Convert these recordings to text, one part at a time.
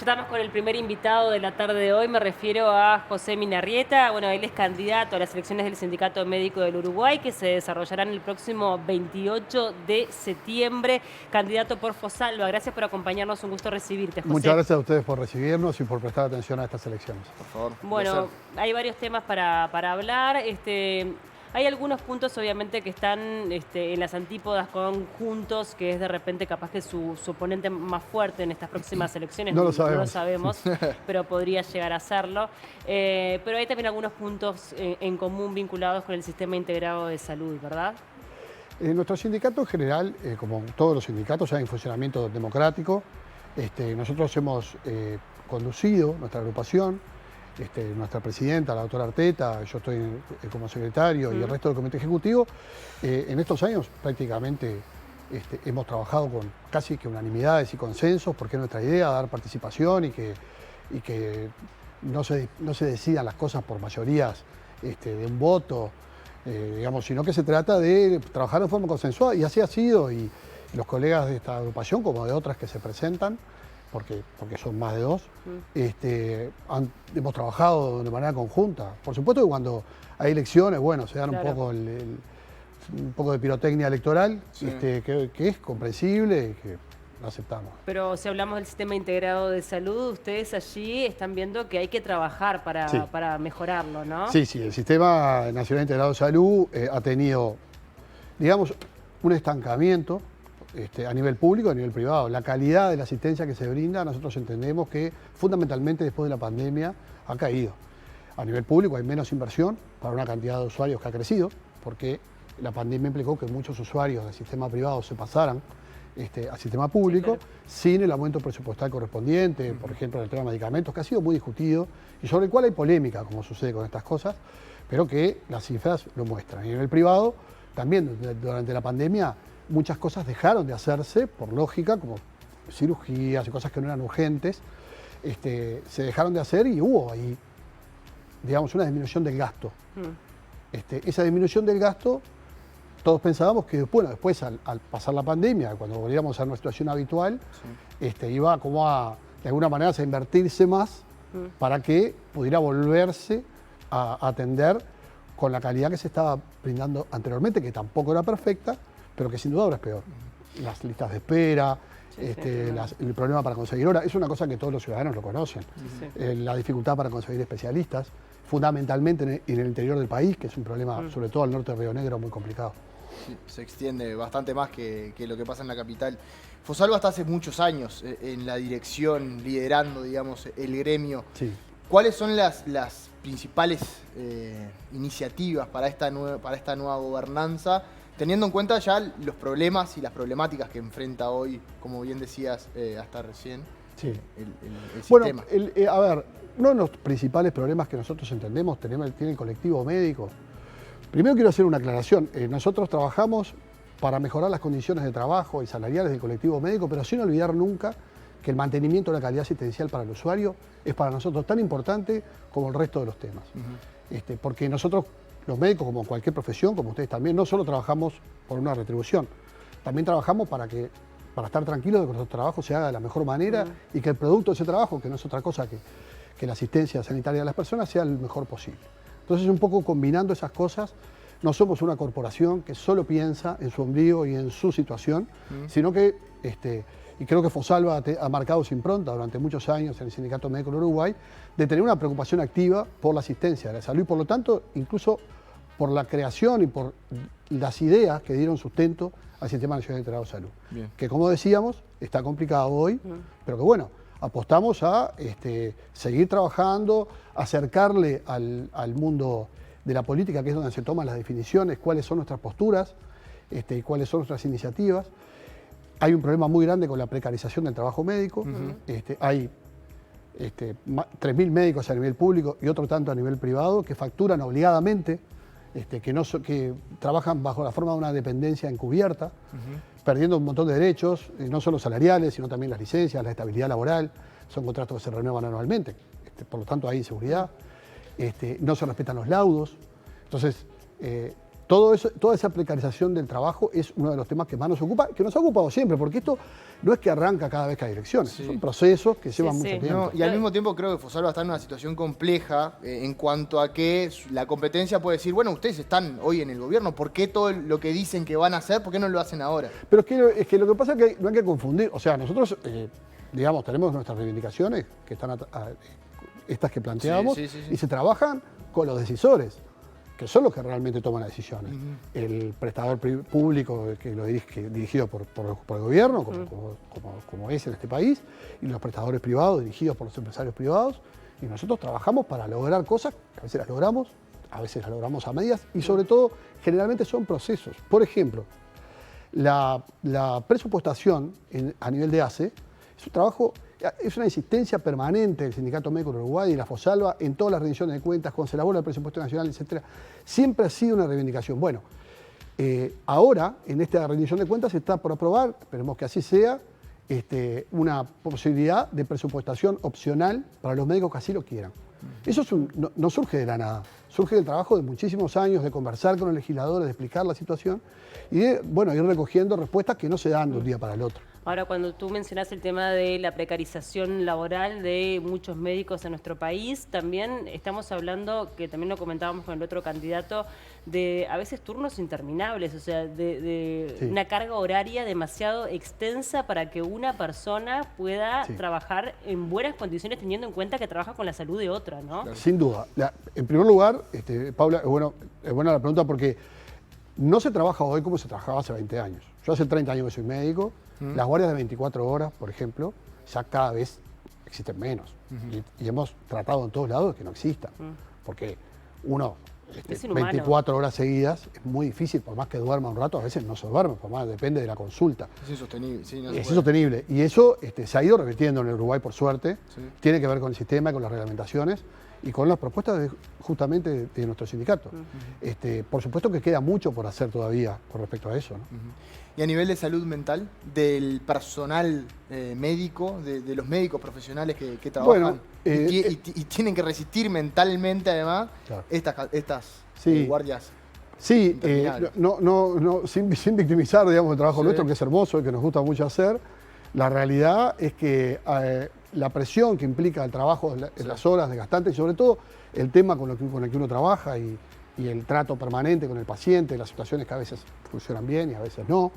Estamos con el primer invitado de la tarde de hoy, me refiero a José Minarrieta. Bueno, él es candidato a las elecciones del Sindicato Médico del Uruguay, que se desarrollarán el próximo 28 de septiembre. Candidato por Fosalva. Gracias por acompañarnos, un gusto recibirte, José. Muchas gracias a ustedes por recibirnos y por prestar atención a estas elecciones. Por favor. Bueno, hay varios temas para hablar. Hay algunos puntos, obviamente, que están en las antípodas con Juntos, que es de repente capaz que su oponente más fuerte en estas próximas elecciones. No lo No sabemos. pero podría llegar a serlo. Pero hay también algunos puntos en común vinculados con el sistema integrado de salud, ¿verdad? Nuestro sindicato en general, como todos los sindicatos, ya en funcionamiento democrático. Nosotros hemos conducido nuestra agrupación, nuestra presidenta, la doctora Arteta, yo estoy como secretario y el resto del comité ejecutivo. En estos años prácticamente hemos trabajado con casi que unanimidades y consensos, porque es nuestra idea dar participación y que no se decidan las cosas por mayorías de un voto, digamos, sino que se trata de trabajar de forma consensuada, y así ha sido, y los colegas de esta agrupación, como de otras que se presentan, porque son más de dos, hemos trabajado de manera conjunta. Por supuesto que cuando hay elecciones, bueno, se dan Claro. un poco de pirotecnia electoral, Sí. que es comprensible y que lo aceptamos. Pero si hablamos del sistema integrado de salud, ustedes allí están viendo que hay que trabajar Sí. para mejorarlo, ¿no? Sí, el Sistema Nacional Integrado de Salud ha tenido, digamos, un estancamiento a nivel público y a nivel privado. La calidad de la asistencia que se brinda, nosotros entendemos que fundamentalmente después de la pandemia ha caído. A nivel público hay menos inversión para una cantidad de usuarios que ha crecido, porque la pandemia implicó que muchos usuarios del sistema privado se pasaran al sistema público, Sí, claro. sin el aumento presupuestal correspondiente, por ejemplo, en el tema de medicamentos, que ha sido muy discutido y sobre el cual hay polémica, como sucede con estas cosas, pero que las cifras lo muestran. Y en el privado, también durante la pandemia, muchas cosas dejaron de hacerse, por lógica, como cirugías y cosas que no eran urgentes, se dejaron de hacer y hubo ahí, digamos, una disminución del gasto. Esa disminución del gasto, todos pensábamos que, bueno, después al pasar la pandemia, cuando volvíamos a nuestra situación habitual, iba como de alguna manera, a invertirse más para que pudiera volverse a atender con la calidad que se estaba brindando anteriormente, que tampoco era perfecta, pero que sin duda ahora es peor. Las listas de espera, el problema para conseguir horas, es una cosa que todos los ciudadanos lo conocen. La dificultad para conseguir especialistas, fundamentalmente en el interior del país, que es un problema, sobre todo al norte de Río Negro, muy complicado. Sí, se extiende bastante más que lo que pasa en la capital. Fosalva está hace muchos años en la dirección, liderando, digamos, el gremio. Sí. ¿Cuáles son las principales iniciativas para esta nueva gobernanza, teniendo en cuenta ya los problemas y las problemáticas que enfrenta hoy, como bien decías hasta recién, Sí. el Bueno, sistema? a ver, uno de los principales problemas que nosotros entendemos tiene el colectivo médico. Primero quiero hacer una aclaración. Nosotros trabajamos para mejorar las condiciones de trabajo y salariales del colectivo médico, pero sin olvidar nunca que el mantenimiento de la calidad asistencial para el usuario es para nosotros tan importante como el resto de los temas. Porque nosotros, los médicos, como cualquier profesión, como ustedes también, no solo trabajamos por una retribución, también trabajamos para estar tranquilos de que nuestro trabajo se haga de la mejor manera y que el producto de ese trabajo, que no es otra cosa que la asistencia sanitaria de las personas, sea el mejor posible. Entonces, un poco combinando esas cosas, no somos una corporación que solo piensa en su ombligo y en su situación, sino que, y creo que Fosalva ha marcado su impronta durante muchos años en el Sindicato Médico del Uruguay, de tener una preocupación activa por la asistencia de la salud y, por lo tanto, incluso por la creación y por las ideas que dieron sustento al Sistema Nacional Integrado de Salud. Bien. Que, como decíamos, está complicado hoy, pero que, bueno, apostamos a seguir trabajando, acercarle al mundo de la política, que es donde se toman las definiciones, cuáles son nuestras posturas y cuáles son nuestras iniciativas. Hay un problema muy grande con la precarización del trabajo médico. Hay 3.000 médicos a nivel público y otro tanto a nivel privado que facturan obligadamente, que trabajan bajo la forma de una dependencia encubierta, perdiendo un montón de derechos, no solo salariales, sino también las licencias, la estabilidad laboral. Son contratos que se renuevan anualmente, por lo tanto hay inseguridad. No se respetan los laudos. Entonces, toda esa precarización del trabajo es uno de los temas que más nos ocupa, que nos ha ocupado siempre, porque esto no es que arranca cada vez que hay elecciones, son procesos que llevan mucho tiempo. No, y al mismo tiempo creo que Fosalva está en una situación compleja en cuanto a que la competencia puede decir, bueno, ustedes están hoy en el gobierno, ¿por qué todo lo que dicen que van a hacer, por qué no lo hacen ahora? Pero es que lo que pasa es que no hay que confundir, o sea, nosotros, digamos, tenemos nuestras reivindicaciones, que están estas que planteamos, y se trabajan con los decisores, que son los que realmente toman las decisiones. El prestador público que lo dirigido por el gobierno, como es en este país, y los prestadores privados dirigidos por los empresarios privados, y nosotros trabajamos para lograr cosas, que a veces las logramos a medias, y sobre todo, generalmente son procesos. Por ejemplo, la presupuestación a nivel de ACE es un trabajo, es una insistencia permanente del Sindicato Médico del Uruguay y la Fosalva en todas las rendiciones de cuentas, cuando se elabora el presupuesto nacional, etc. Siempre ha sido una reivindicación. Bueno, ahora, en esta rendición de cuentas, se está por aprobar, esperemos que así sea, una posibilidad de presupuestación opcional para los médicos que así lo quieran. Eso no surge de la nada, surge del trabajo de muchísimos años, de conversar con los legisladores, de explicar la situación y de, bueno, ir recogiendo respuestas que no se dan de un día para el otro. Ahora, cuando tú mencionas el tema de la precarización laboral de muchos médicos en nuestro país, también estamos hablando, que también lo comentábamos con el otro candidato, de a veces turnos interminables, o sea, de una carga horaria demasiado extensa para que una persona pueda trabajar en buenas condiciones, teniendo en cuenta que trabaja con la salud de otra, ¿no? Claro. Sin duda. En primer lugar, Paula, es buena la pregunta porque no se trabaja hoy como se trabajaba hace 20 años. Yo hace 30 años que soy médico. Las guardias de 24 horas, por ejemplo, ya cada vez existen menos. Y hemos tratado en todos lados de que no existan. Porque uno, 24 horas seguidas, es muy difícil, por más que duerma un rato, a veces no se duerme, por más depende de la consulta. Es insostenible. Sí, no es insostenible. Y eso se ha ido revirtiendo en el Uruguay, por suerte. Tiene que ver con el sistema, con las reglamentaciones y con las propuestas justamente de nuestro sindicato. Por supuesto que queda mucho por hacer todavía con respecto a eso, ¿no? Y a nivel de salud mental, del personal médico, de los médicos profesionales que trabajan y tienen que resistir mentalmente además estas guardias. Sí, sin victimizar, digamos, el trabajo nuestro, que es hermoso y que nos gusta mucho hacer, la realidad es que la presión que implica el trabajo, las horas desgastantes y sobre todo el tema con el que uno trabaja y el trato permanente con el paciente, las situaciones que a veces funcionan bien y a veces no,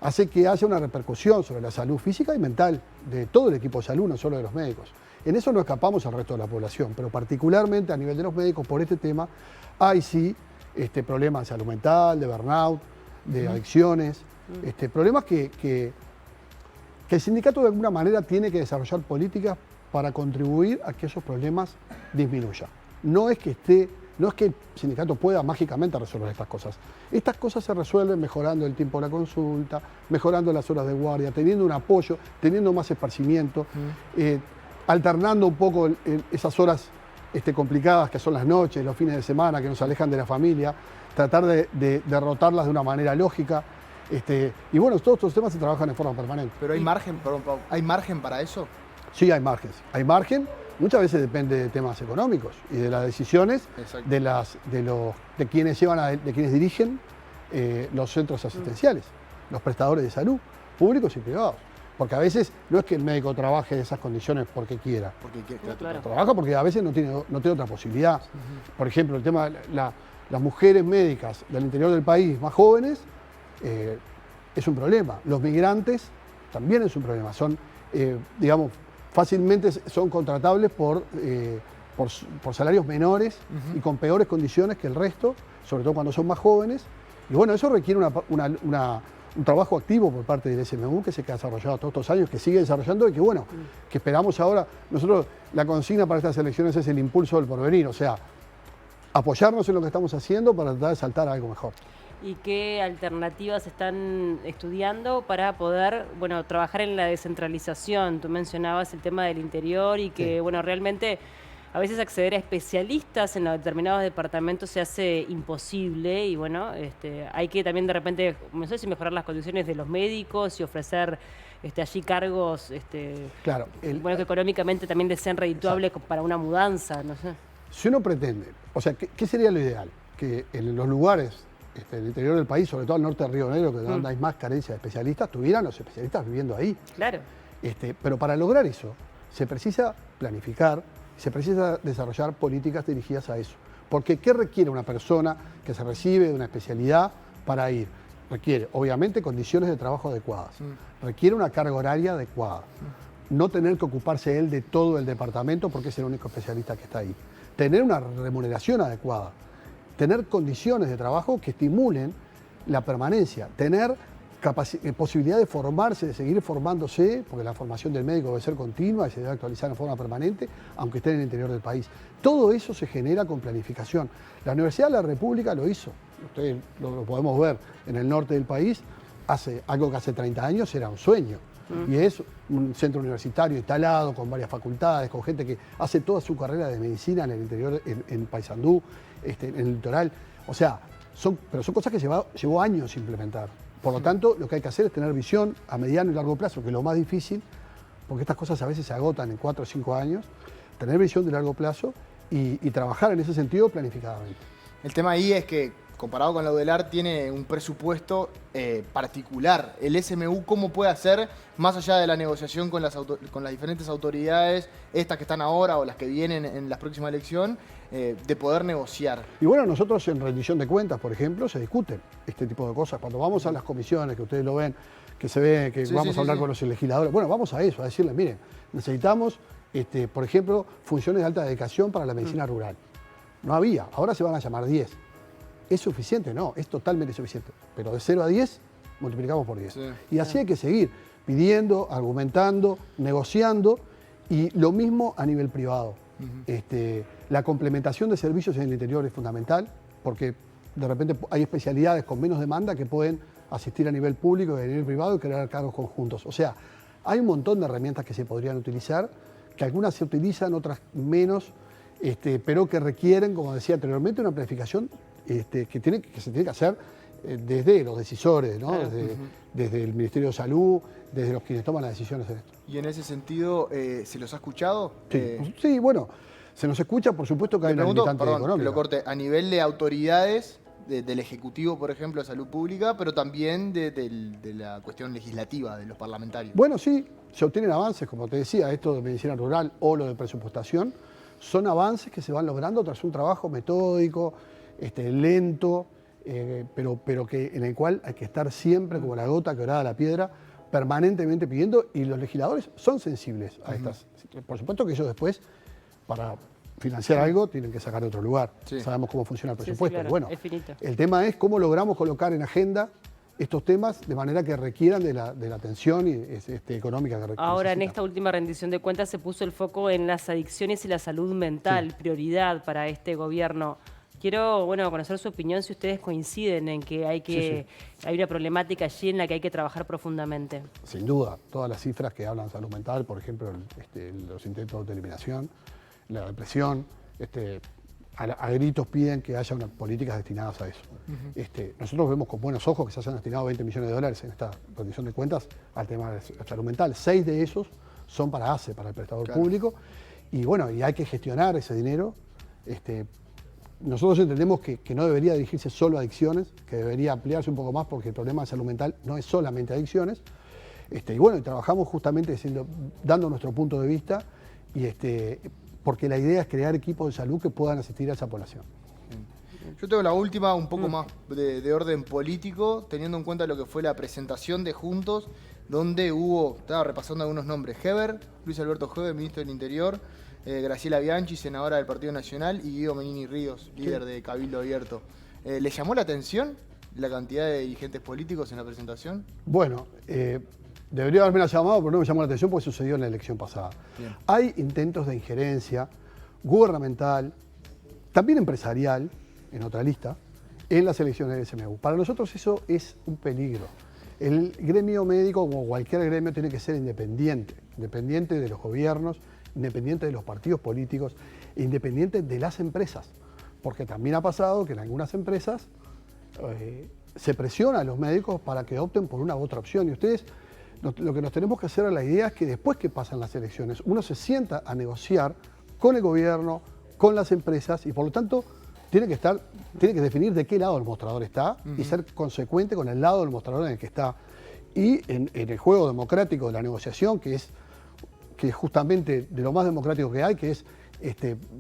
hace que haya una repercusión sobre la salud física y mental de todo el equipo de salud, no solo de los médicos. En eso no escapamos al resto de la población, pero particularmente a nivel de los médicos, por este tema, hay sí problemas de salud mental, de burnout, de adicciones, problemas que el sindicato de alguna manera tiene que desarrollar políticas para contribuir a que esos problemas disminuyan. No es que el sindicato pueda mágicamente resolver estas cosas. Estas cosas se resuelven mejorando el tiempo de la consulta, mejorando las horas de guardia, teniendo un apoyo, teniendo más esparcimiento, alternando un poco esas horas complicadas que son las noches, los fines de semana, que nos alejan de la familia, tratar de derrotarlas de una manera lógica. Y bueno, todos estos temas se trabajan de forma permanente. ¿Pero hay margen, ¿hay margen para eso? Sí, hay margen. Hay margen. Muchas veces depende de temas económicos y de las decisiones de quienes dirigen los centros asistenciales, los prestadores de salud, públicos y privados. Porque a veces no es que el médico trabaje en esas condiciones porque quiera. Trabaja porque a veces no tiene otra posibilidad. Por ejemplo, el tema de las mujeres médicas del interior del país más jóvenes es un problema. Los migrantes también es un problema. Son, fácilmente son contratables por salarios menores y con peores condiciones que el resto, sobre todo cuando son más jóvenes. Y bueno, eso requiere un trabajo activo por parte del SMU que se ha desarrollado todos estos años, que sigue desarrollando y que bueno, que esperamos ahora. Nosotros, la consigna para estas elecciones es el impulso del porvenir, o sea, apoyarnos en lo que estamos haciendo para tratar de saltar a algo mejor. ¿Y qué alternativas están estudiando para poder, trabajar en la descentralización? Tú mencionabas el tema del interior y que, realmente a veces acceder a especialistas en los determinados departamentos se hace imposible y, hay que también de repente, no sé si mejorar las condiciones de los médicos y ofrecer allí cargos, que económicamente también les sean redituables para una mudanza, no sé. Si uno pretende, o sea, ¿qué sería lo ideal? Que en los lugares en el interior del país, sobre todo al norte del Río Negro, que es donde hay más carencia de especialistas, tuvieran los especialistas viviendo ahí. Claro. Pero para lograr eso, se precisa planificar, se precisa desarrollar políticas dirigidas a eso. Porque ¿qué requiere una persona que se recibe de una especialidad para ir? Requiere, obviamente, condiciones de trabajo adecuadas. Requiere una carga horaria adecuada. No tener que ocuparse él de todo el departamento porque es el único especialista que está ahí. Tener una remuneración adecuada. Tener condiciones de trabajo que estimulen la permanencia. Tener posibilidad de formarse, de seguir formándose, porque la formación del médico debe ser continua y se debe actualizar en forma permanente, aunque esté en el interior del país. Todo eso se genera con planificación. La Universidad de la República lo hizo. Ustedes lo podemos ver en el norte del país, algo que hace 30 años era un sueño. Y es un centro universitario instalado con varias facultades, con gente que hace toda su carrera de medicina en el interior, en Paysandú, en el litoral. O sea, pero son cosas que llevó años implementar. Por lo tanto, lo que hay que hacer es tener visión a mediano y largo plazo, que es lo más difícil, porque estas cosas a veces se agotan en 4 o 5 años, tener visión de largo plazo y trabajar en ese sentido planificadamente. El tema ahí es que, comparado con la UDELAR, tiene un presupuesto particular. El SMU, ¿cómo puede hacer, más allá de la negociación con las diferentes autoridades, estas que están ahora o las que vienen en la próxima elección, de poder negociar? Y bueno, nosotros en rendición de cuentas, por ejemplo, se discuten este tipo de cosas. Cuando vamos a las comisiones, que ustedes lo ven, que se ve que vamos a hablar con los legisladores, bueno, vamos a eso, a decirles, miren, necesitamos, por ejemplo, funciones de alta dedicación para la medicina rural. No había, ahora se van a llamar 10. ¿Es suficiente? No, es totalmente suficiente. Pero de 0 a 10, multiplicamos por 10. Sí. Y así hay que seguir pidiendo, argumentando, negociando, y lo mismo a nivel privado. La complementación de servicios en el interior es fundamental, porque de repente hay especialidades con menos demanda que pueden asistir a nivel público y a nivel privado y crear cargos conjuntos. O sea, hay un montón de herramientas que se podrían utilizar, que algunas se utilizan, otras menos, pero que requieren, como decía anteriormente, una planificación que se tiene que hacer desde los decisores, ¿no? Desde el Ministerio de Salud, desde los quienes toman las decisiones en esto. Y en ese sentido, ¿se los ha escuchado? Sí, bueno, se nos escucha, por supuesto que hay una limitante económica. Lo corte, a nivel de autoridades, del Ejecutivo, por ejemplo, de Salud Pública, pero también de la cuestión legislativa, de los parlamentarios. Bueno, sí, se obtienen avances, como te decía, esto de medicina rural o lo de presupuestación, son avances que se van logrando tras un trabajo metódico, lento, pero en el cual hay que estar siempre como la gota que orada la piedra, permanentemente pidiendo, y los legisladores son sensibles a estas. Por supuesto que ellos después, para financiar algo, tienen que sacar de otro lugar. Sí. Sabemos cómo funciona el presupuesto. Sí, claro, bueno, es finito. El tema es cómo logramos colocar en agenda estos temas de manera que requieran de la atención económica que requieren. Ahora, en esta última rendición de cuentas se puso el foco en las adicciones y la salud mental, prioridad para este gobierno. Quiero, conocer su opinión, si ustedes coinciden en que hay una problemática allí en la que hay que trabajar profundamente. Sin duda, todas las cifras que hablan de salud mental, por ejemplo, los intentos de eliminación, la depresión, a gritos piden que haya unas políticas destinadas a eso. Nosotros vemos con buenos ojos que se han destinado 20 millones de dólares en esta rendición de cuentas al tema de la salud mental. 6 de esos son para ACE, para el prestador público, y hay que gestionar ese dinero. Nosotros entendemos que no debería dirigirse solo a adicciones, que debería ampliarse un poco más, porque el problema de salud mental no es solamente adicciones. Y trabajamos justamente dando nuestro punto de vista, porque la idea es crear equipos de salud que puedan asistir a esa población. Yo tengo la última, un poco más de orden político, teniendo en cuenta lo que fue la presentación de Juntos, donde estaba repasando algunos nombres: Heber, Luis Alberto Heber, ministro del Interior, Graciela Bianchi, senadora del Partido Nacional, y Guido Menini Ríos, líder de Cabildo Abierto. ¿Les llamó la atención la cantidad de dirigentes políticos en la presentación? Bueno, debería haberme llamado, pero no me llamó la atención porque sucedió en la elección pasada. Bien. Hay intentos de injerencia gubernamental, también empresarial, en otra lista, en las elecciones del SMU. Para nosotros eso es un peligro. El gremio médico, como cualquier gremio, tiene que ser independiente de los gobiernos, independiente de los partidos políticos, independiente de las empresas. Porque también ha pasado que en algunas empresas se presiona a los médicos para que opten por una u otra opción. Y ustedes, lo que nos tenemos que hacer a la idea es que después que pasan las elecciones, uno se sienta a negociar con el gobierno, con las empresas, y por lo tanto tiene que definir de qué lado del mostrador está y ser consecuente con el lado del mostrador en el que está. Y en el juego democrático de la negociación, que es justamente de lo más democrático que hay, que es,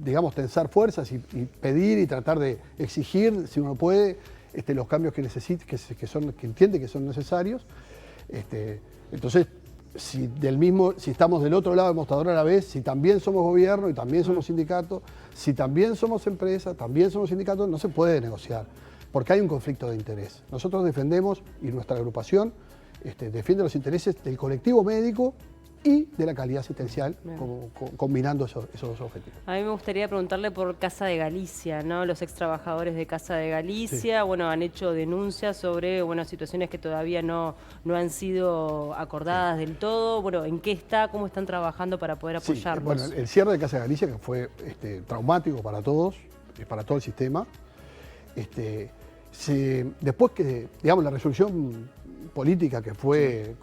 digamos, tensar fuerzas y pedir y tratar de exigir, si uno puede, los cambios que necesita, que entiende que son necesarios. Entonces, si estamos del otro lado del mostrador a la vez, si también somos gobierno y también somos sindicato, si también somos empresa, también somos sindicato, no se puede negociar, porque hay un conflicto de interés. Nosotros defendemos, y nuestra agrupación defiende los intereses del colectivo médico y de la calidad asistencial, combinando esos dos objetivos. A mí me gustaría preguntarle por Casa de Galicia, ¿no? Los ex trabajadores de Casa de Galicia, sí, bueno, han hecho denuncias sobre, bueno, situaciones que todavía no han sido acordadas, sí, del todo. Bueno, ¿en qué está? ¿Cómo están trabajando para poder apoyarlos? Sí, bueno, el cierre de Casa de Galicia, que fue traumático para todos, para todo el sistema. Después que, digamos, la resolución política que fue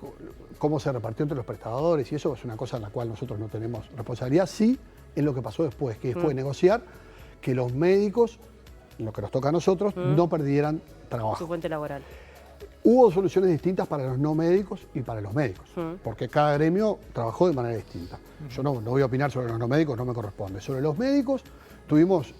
cómo se repartió entre los prestadores, y eso es una cosa en la cual nosotros no tenemos responsabilidad, sí en lo que pasó después, que fue negociar que los médicos, lo que nos toca a nosotros, no perdieran trabajo. Su fuente laboral. Hubo soluciones distintas para los no médicos y para los médicos, porque cada gremio trabajó de manera distinta. Yo no voy a opinar sobre los no médicos, no me corresponde. Sobre los médicos tuvimos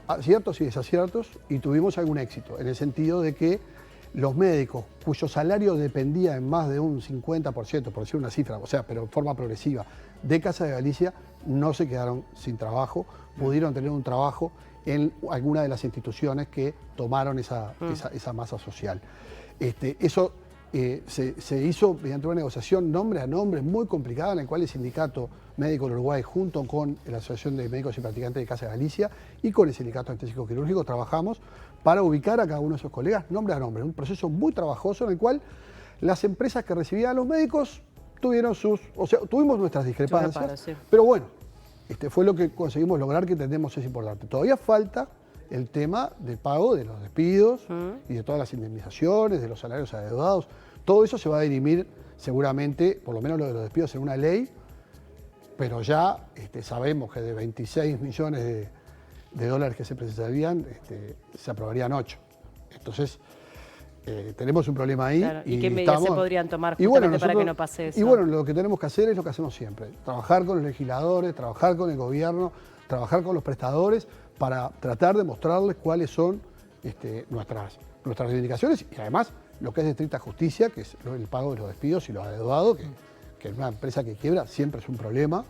aciertos y desaciertos y tuvimos algún éxito, en el sentido de que los médicos cuyo salario dependía en más de un 50%, por decir una cifra, o sea, pero en forma progresiva, de Casa de Galicia, no se quedaron sin trabajo, pudieron tener un trabajo en alguna de las instituciones que tomaron esa masa social. Eso se hizo mediante una negociación nombre a nombre muy complicada, en la cual el Sindicato Médico del Uruguay, junto con la Asociación de Médicos y Practicantes de Casa de Galicia y con el Sindicato Anestesico Quirúrgico, trabajamos para ubicar a cada uno de esos colegas nombre a nombre. Un proceso muy trabajoso en el cual las empresas que recibían a los médicos tuvimos nuestras discrepancias, sí, pero bueno, fue lo que conseguimos lograr, que entendemos es importante. Todavía falta el tema del pago de los despidos y de todas las indemnizaciones, de los salarios adeudados. Todo eso se va a dirimir seguramente, por lo menos lo de los despidos, en una ley, pero ya sabemos que de 26 millones de dólares que se precisarían, se aprobarían 8. Entonces, tenemos un problema ahí. Claro, ¿y qué medidas se podrían tomar justamente para que no pase eso? Y bueno, lo que tenemos que hacer es lo que hacemos siempre, trabajar con los legisladores, trabajar con el gobierno, trabajar con los prestadores, para tratar de mostrarles cuáles son nuestras reivindicaciones y además lo que es de estricta justicia, que es el pago de los despidos y los adeudados, que en una empresa que quiebra siempre es un problema,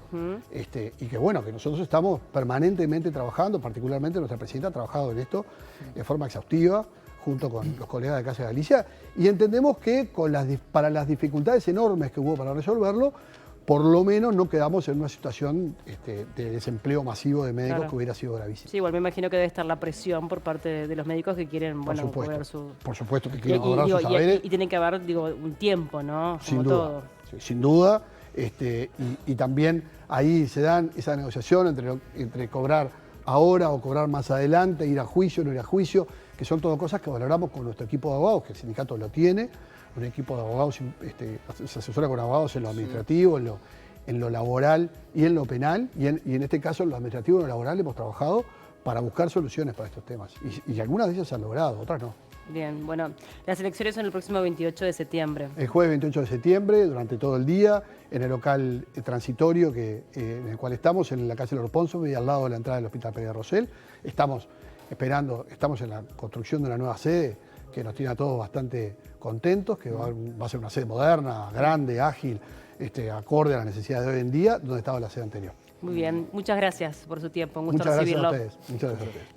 y que bueno, que nosotros estamos permanentemente trabajando, particularmente nuestra presidenta ha trabajado en esto de forma exhaustiva, junto con los colegas de Casa de Galicia, y entendemos que para las dificultades enormes que hubo para resolverlo, por lo menos no quedamos en una situación de desempleo masivo de médicos, claro, que hubiera sido gravísimo. Sí, igual me imagino que debe estar la presión por parte de los médicos que quieren, bueno, cobrar su... Por supuesto que quieren cobrar sus saberes. Y tiene que haber, digo, un tiempo, ¿no? Sin duda, todo. Sí, sin duda. Y también ahí se dan esa negociación entre cobrar ahora o cobrar más adelante, ir a juicio, no ir a juicio, que son todo cosas que valoramos con nuestro equipo de abogados, que el sindicato lo tiene. Un equipo de abogados se asesora con abogados en lo administrativo, en lo laboral y en lo penal, y en este caso en lo administrativo y en lo laboral hemos trabajado para buscar soluciones para estos temas. Y algunas de ellas se han logrado, otras no. Bien, bueno, las elecciones son el próximo 28 de septiembre. El jueves 28 de septiembre, durante todo el día, en el local transitorio en el cual estamos, en la calle Lord Ponsonby, al lado de la entrada del Hospital Pereira Rosell. Estamos en la construcción de una nueva sede que nos tiene a todos bastante contentos, que va a ser una sede moderna, grande, ágil, acorde a las necesidades de hoy en día, donde estaba la sede anterior. Muy bien, muchas gracias por su tiempo, un gusto recibirlo. Muchas gracias a ustedes.